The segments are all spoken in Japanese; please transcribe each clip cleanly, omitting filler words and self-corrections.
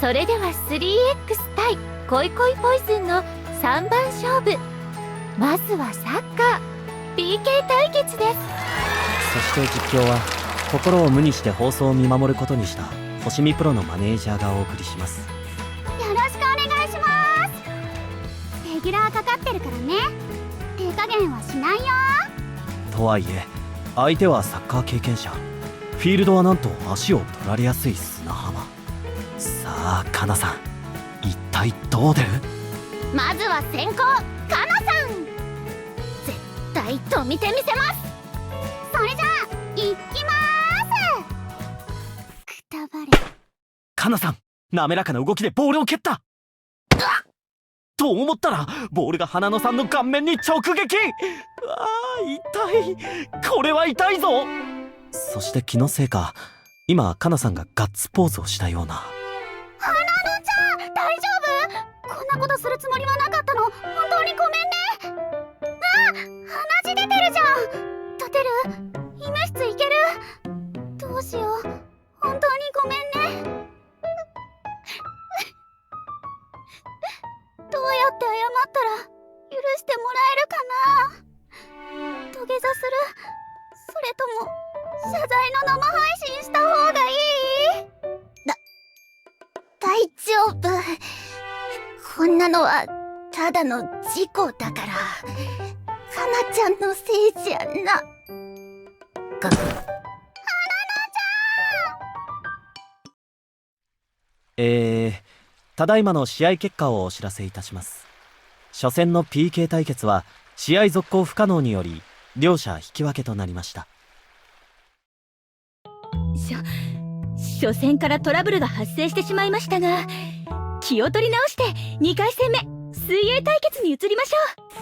それでは 3X 対恋恋ポイズンの3番勝負。まずはサッカー PK 対決です。そして実況は心を無にして放送を見守ることにした星見プロのマネージャーがお送りします。よろしくお願いします。レギュラーかかってるからね、手加減はしないよ。とはいえ相手はサッカー経験者、フィールドはなんと足を取られやすい砂浜。さあカナさん、一体どう出る？まずは先行カナさん、絶対と見てみせます。それじゃあ行きまーす。くたばれ。カナさん、滑らかな動きでボールを蹴った。と思ったらボールが花野さんの顔面に直撃。あー痛い、これは痛いぞ。そして気のせいか今カナさんがガッツポーズをしたような。花野ちゃん大丈夫？こんなことするつもりはなかったの。本当にごめんね。あ、鼻血出てるじゃん。立てる？医務室行ける？どうしよう、本当にごめんね。どうやって謝ったら許してもらえるかな。土下座する？それとも謝罪の生配信した方がいい？大丈夫。こんなのはただの事故だから、かなちゃんのせいじゃな。ただいまの試合結果をお知らせいたします。初戦の PK 対決は試合続行不可能により両者引き分けとなりました。初戦からトラブルが発生してしまいましたが、気を取り直して2回戦目水泳対決に移りまし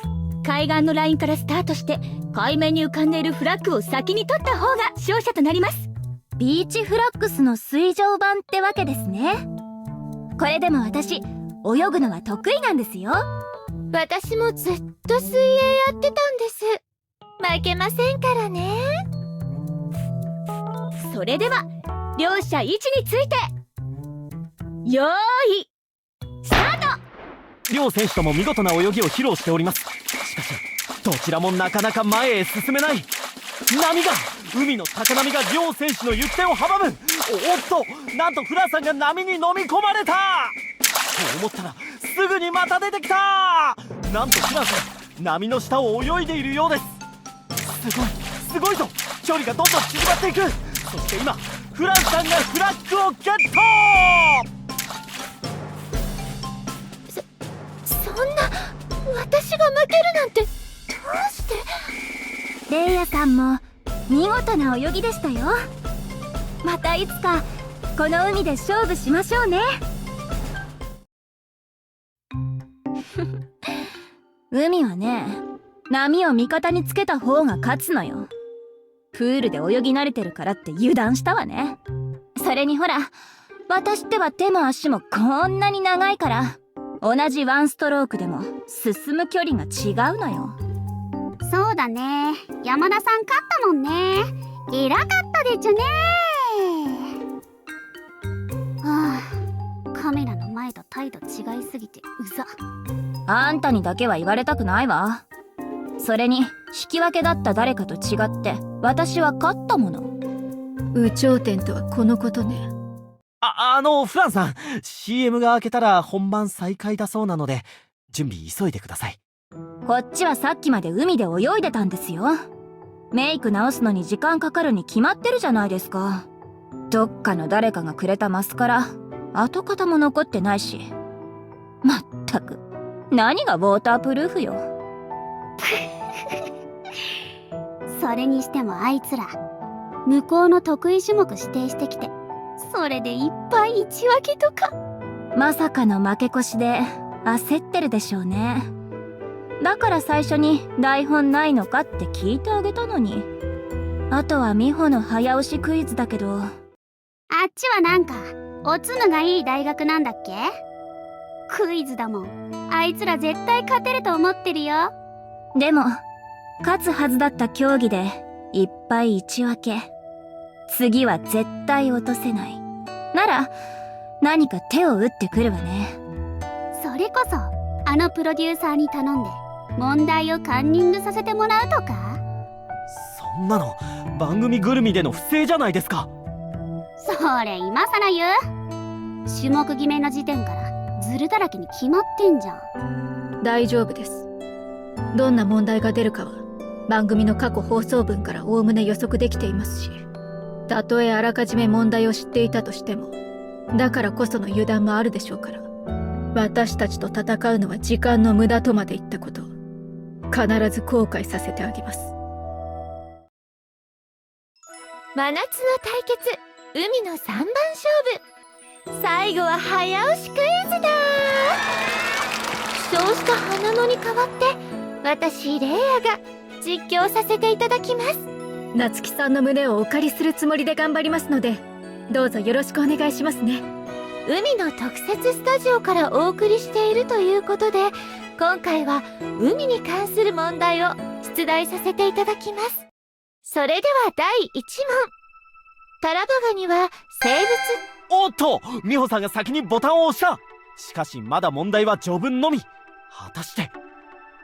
ょう。海岸のラインからスタートして海面に浮かんでいるフラッグを先に取った方が勝者となります。ビーチフラッグスの水上版ってわけですね。これでも私泳ぐのは得意なんですよ。私もずっと水泳やってたんです。負けませんからね。それでは両者位置についてよーいスタート。両選手とも見事な泳ぎを披露しております。しかしどちらもなかなか前へ進めない。海の高波が両選手の行く手を阻む。おっと、なんとフラさんが波に飲み込まれたと思ったらすぐにまた出てきた。なんとフラさん波の下を泳いでいるようです。すごいぞ。距離がどんどん縮まっていく。そして今フランさんがフラッグをゲット。そんな私が負けるなんてどうして。レイヤさんも見事な泳ぎでしたよ。またいつかこの海で勝負しましょうね。海はね、波を味方につけた方が勝つのよ。プールで泳ぎ慣れてるからって油断したわね。それにほら、私っては手も足もこんなに長いから同じワンストロークでも進む距離が違うのよ。そうだね、山田さん勝ったもんね。偉かったでちゅね。はあ、カメラの前と態度違いすぎてうざ。あんたにだけは言われたくないわ。それに引き分けだった誰かと違って私は勝ったもの。有頂天とはこのことね。フランさん、 CM が明けたら本番再開だそうなので準備急いでください。こっちはさっきまで海で泳いでたんですよ。メイク直すのに時間かかるに決まってるじゃないですか。どっかの誰かがくれたマスカラ跡形も残ってないし。まったく何がウォータープルーフよ。それにしてもあいつら向こうの得意種目指定してきて、それでいっぱい1分けとか。まさかの負け越しで焦ってるでしょうね。だから最初に台本ないのかって聞いてあげたのに。あとは美穂の早押しクイズだけど。あっちはなんかおつむがいい大学なんだっけ？クイズだもん。あいつら絶対勝てると思ってるよ。でも勝つはずだった競技でいっぱい1分け。次は絶対落とせないなら何か手を打ってくるわね。それこそあのプロデューサーに頼んで問題をカンニングさせてもらうとか。そんなの番組ぐるみでの不正じゃないですか。それ今更言う？種目決めの時点からズルだらけに決まってんじゃん。大丈夫です。どんな問題が出るかは番組の過去放送分からおおむね予測できていますし、たとえあらかじめ問題を知っていたとしても、だからこその油断もあるでしょうから、私たちと戦うのは時間の無駄とまで言ったことを必ず後悔させてあげます。真夏の対決、海の3番勝負。最後は早押しクイズだ。負傷した花野に代わって私レイヤが実況させていただきます。夏希さんの胸をお借りするつもりで頑張りますので、どうぞよろしくお願いしますね。海の特設スタジオからお送りしているということで、今回は海に関する問題を出題させていただきます。それでは第1問。タラバガニは生物。おっと、美穂さんが先にボタンを押した。しかしまだ問題は序文のみ。果たして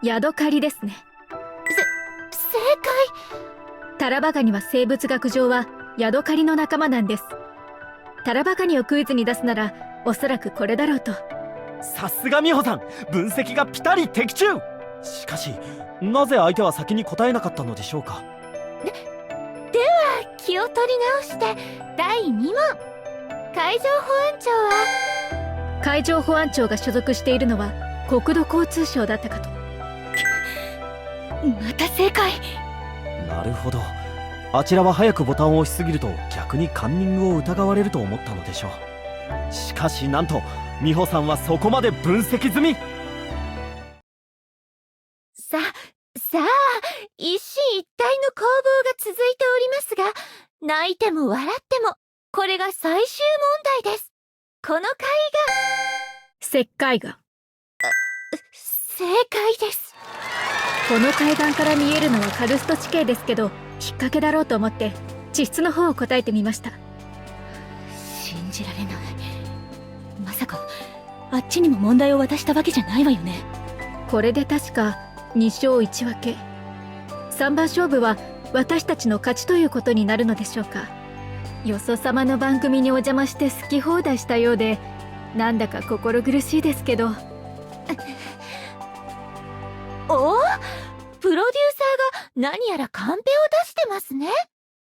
ヤドカリですね。正解。タラバガニは生物学上はヤドカリの仲間なんです。タラバガニをクイズに出すならおそらくこれだろうと。さすが美穂さん、分析がピタリ的中。しかしなぜ相手は先に答えなかったのでしょうか。では気を取り直して第2問。海上保安庁は。海上保安庁が所属しているのは国土交通省だったかと。また正解。なるほど、あちらは早くボタンを押しすぎると逆にカンニングを疑われると思ったのでしょう。しかしなんと美穂さんはそこまで分析済み。さあ一進一退の攻防が続いておりますが、泣いても笑ってもこれが最終問題です。この回が石灰岩。正解です。この海岸から見えるのはカルスト地形ですけど、引っ掛けだろうと思って地質の方を答えてみました。信じられない。まさかあっちにも問題を渡したわけじゃないわよね。これで確か2勝1分け。3番勝負は私たちの勝ちということになるのでしょうか。よそ様の番組にお邪魔して好き放題したようで、なんだか心苦しいですけど。おお、プロデューサーが何やらカンペを出してますね。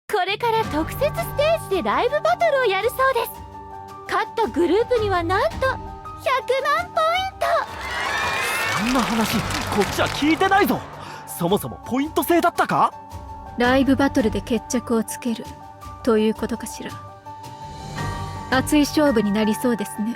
これから特設ステージでライブバトルをやるそうです。勝ったグループにはなんと100万ポイント。そんな話こっちは聞いてないぞ。そもそもポイント制だったか。ライブバトルで決着をつけるということかしら。熱い勝負になりそうですね。